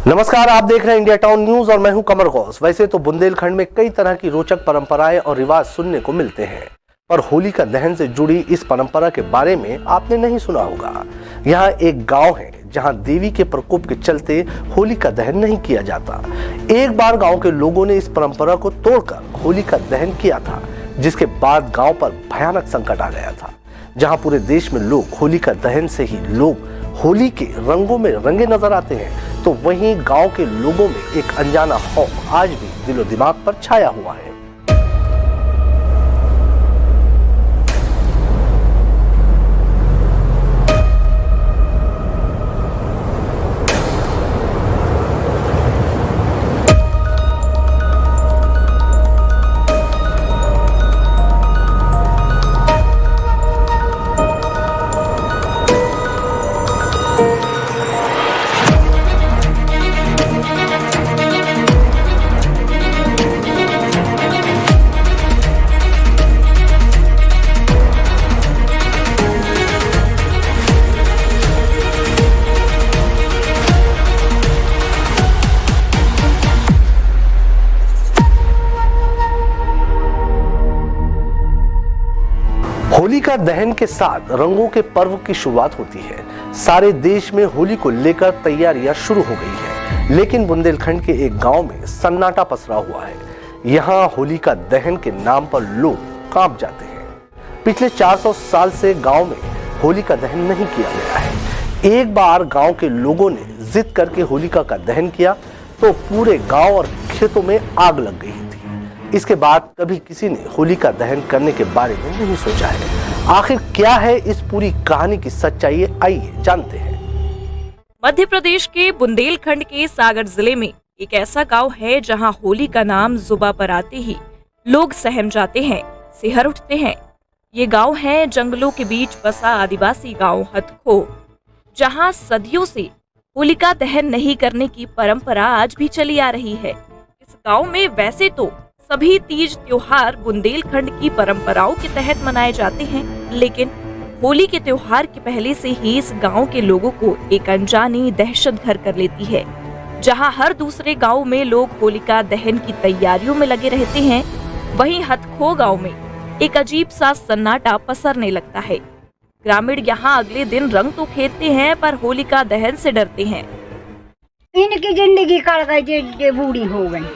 नमस्कार, आप देख रहे हैं इंडिया टाउन न्यूज और मैं हूं कमर गौस। वैसे तो बुंदेलखंड में कई तरह की रोचक परंपराएं और रिवाज सुनने को मिलते हैं, पर होलिका दहन से जुड़ी इस परंपरा के बारे में आपने नहीं सुना होगा। यहाँ एक गांव है जहां देवी के प्रकोप के चलते होलिका दहन नहीं किया जाता। एक बार गांव के लोगों ने इस परंपरा को तोड़कर होलिका दहन किया था, जिसके बाद गांव पर भयानक संकट आ गया था। जहां पूरे देश में लोग होलिका दहन से ही लोग होली के रंगों में रंगे नजर आते हैं, तो वहीं गांव के लोगों में एक अनजाना खौफ आज भी दिलो दिमाग पर छाया हुआ है। होलिका दहन के साथ रंगों के पर्व की शुरुआत होती है। सारे देश में होली को लेकर तैयारियां शुरू हो गई है, लेकिन बुंदेलखंड के एक गांव में सन्नाटा पसरा हुआ है। यहां होलिका दहन के नाम पर लोग कांप जाते हैं। पिछले 400 साल से गांव में होलिका दहन नहीं किया गया है। एक बार गांव के लोगों ने जिद करके होलिका का दहन किया तो पूरे गांव और खेतों में आग लग गई थी। इसके बाद कभी किसी ने होलिका दहन करने के बारे में नहीं सोचा है। आखिर क्या है इस पूरी कहानी की सच्चाई, आइए जानते हैं। मध्य प्रदेश के बुंदेलखंड के सागर जिले में एक ऐसा गांव है जहां होली का नाम जुबान पर आते ही लोग सहम जाते हैं, सिहर उठते हैं। ये गांव है जंगलों के बीच बसा आदिवासी गांव हथखो, जहां सदियों से होलिका दहन नहीं करने की परंपरा आज भी चली आ रही है। इस गांव में वैसे तो सभी तीज त्योहार बुंदेलखंड की परंपराओं के तहत मनाए जाते हैं, लेकिन होली के त्योहार के पहले से ही इस गांव के लोगों को एक अनजानी दहशत घर कर लेती है। जहां हर दूसरे गांव में लोग होलिका दहन की तैयारियों में लगे रहते हैं, वहीं हथखो गांव में एक अजीब सा सन्नाटा पसरने लगता है। ग्रामीण यहां अगले दिन रंग तो खेलते हैं, पर होलिका दहन से डरते हैं। इनकी जिंदगी कट गई, बूढ़ी हो गई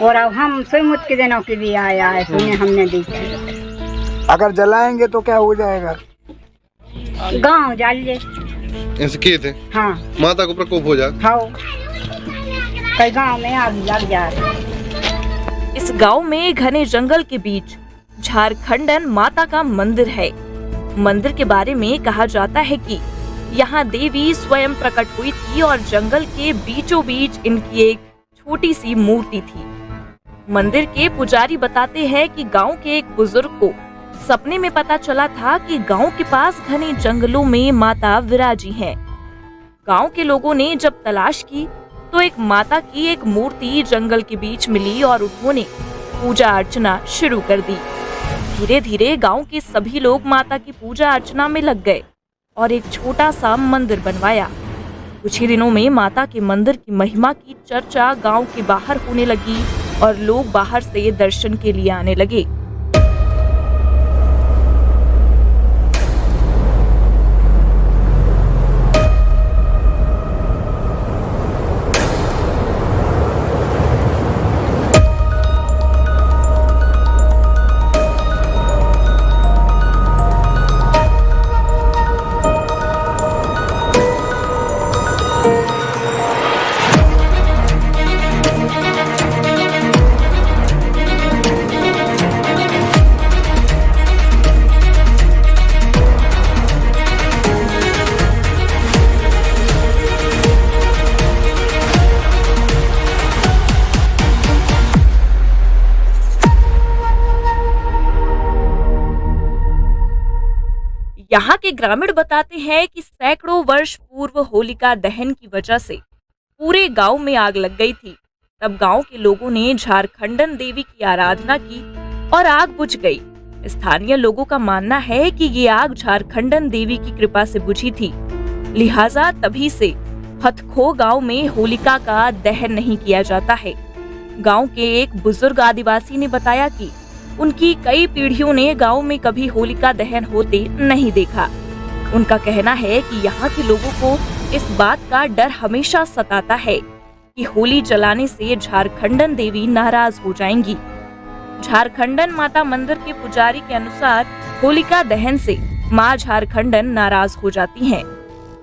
और अब हम सुमुत के दिनों के लिए आया है, सुने हमने देखा। अगर जलाएंगे तो क्या हो जाएगा? गांव जल ले। ऐसे किए थे? हाँ, माता को प्रकोप हो जाए। हाँ, कई गांव में आग लग जाए। इस गांव में घने जंगल के बीच झारखंडन माता का मंदिर है। मंदिर के बारे में कहा जाता है कि यहाँ देवी स्वयं प्रकट हुई थी और जंगल के बीचों बीच इनकी एक छोटी सी मूर्ति थी। मंदिर के पुजारी बताते हैं कि गांव के एक बुजुर्ग को सपने में पता चला था कि गांव के पास घने जंगलों में माता विराजी हैं। गांव के लोगों ने जब तलाश की तो एक माता की एक मूर्ति जंगल के बीच मिली और उन्होंने पूजा अर्चना शुरू कर दी। धीरे धीरे गांव के सभी लोग माता की पूजा अर्चना में लग गए और एक छोटा सा मंदिर बनवाया। कुछ ही दिनों में माता के मंदिर की महिमा की चर्चा गांव के बाहर होने लगी और लोग बाहर से दर्शन के लिए आने लगे। यहाँ के ग्रामीण बताते हैं कि सैकड़ों वर्ष पूर्व होलिका दहन की वजह से पूरे गांव में आग लग गई थी। तब गांव के लोगों ने झारखंडन देवी की आराधना की और आग बुझ गई। स्थानीय लोगों का मानना है कि ये आग झारखंडन देवी की कृपा से बुझी थी, लिहाजा तभी से हथखो गांव में होलिका का दहन नहीं किया जाता है। गांव के एक बुजुर्ग आदिवासी ने बताया कि उनकी कई पीढ़ियों ने गांव में कभी होलिका दहन होते नहीं देखा। उनका कहना है कि यहाँ के लोगों को इस बात का डर हमेशा सताता है कि होली जलाने से झारखंडन देवी नाराज हो जाएंगी। झारखंडन माता मंदिर के पुजारी के अनुसार होलिका दहन से मां झारखंडन नाराज हो जाती हैं,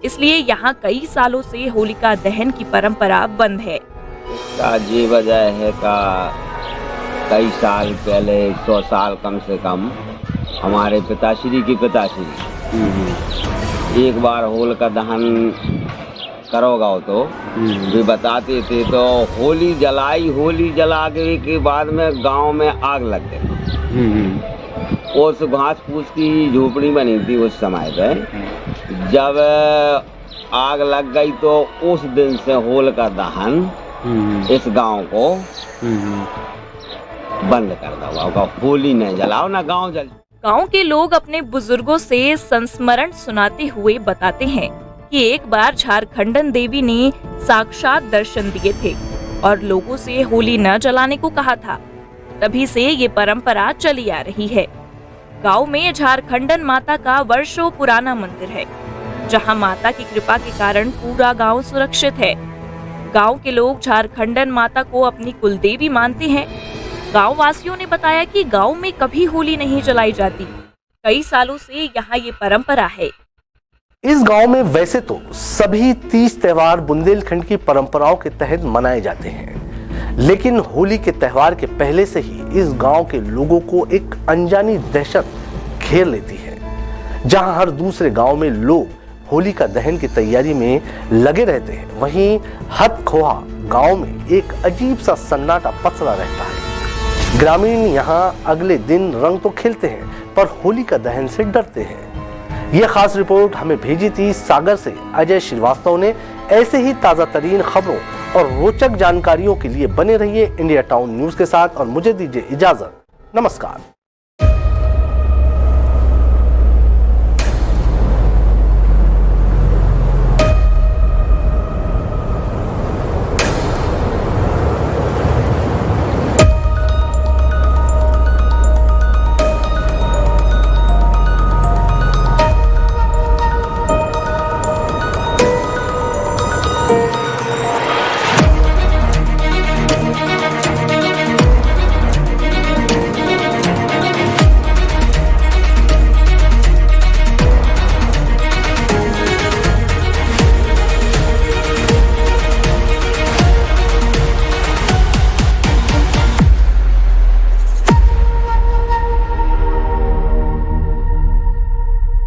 इसलिए यहाँ कई सालों से होलिका दहन की परंपरा बंद है। इसका ये वजह है का कई साल पहले 100 साल कम से कम हमारे पिताश्री की पिताश्री एक बार होलिका दहन करोगा तो वे बताते थे, तो होली जला के बाद में गांव में आग लग गई। उस घास फूस की झोपड़ी बनी थी उस समय पे। जब आग लग गई तो उस दिन से होलिका दहन इस गांव को बंद कर दो। होली नहीं जलाओ ना गांव जल। गांव के लोग अपने बुजुर्गों से संस्मरण सुनाते हुए बताते हैं कि एक बार झारखंडन देवी ने साक्षात दर्शन दिए थे और लोगों से होली न जलाने को कहा था। तभी से ये परंपरा चली आ रही है। गांव में झारखंडन माता का वर्षों पुराना मंदिर है, जहां माता की कृपा के कारण पूरा गांव सुरक्षित है। गांव के लोग झारखंडन माता को अपनी कुलदेवी मानते हैं। गांव वासियों ने बताया कि गांव में कभी होली नहीं जलाई जाती। कई सालों से यहाँ ये परंपरा है। इस गांव में वैसे तो सभी तीज त्योहार बुंदेलखंड की परंपराओं के तहत मनाए जाते हैं, लेकिन होली के त्योहार के पहले से ही इस गांव के लोगों को एक अनजानी दहशत घेर लेती है। जहां हर दूसरे गांव में लोग होली का दहन की तैयारी में लगे रहते हैं, वहीं हथखोहा गांव में एक अजीब सा सन्नाटा पसरा रहता है। ग्रामीण यहाँ अगले दिन रंग तो खिलते हैं, पर होली का दहन से डरते हैं। यह खास रिपोर्ट हमें भेजी थी सागर से अजय श्रीवास्तव ने। ऐसे ही ताजा तरीन खबरों और रोचक जानकारियों के लिए बने रहिए इंडिया टाउन न्यूज के साथ और मुझे दीजिए इजाजत। नमस्कार।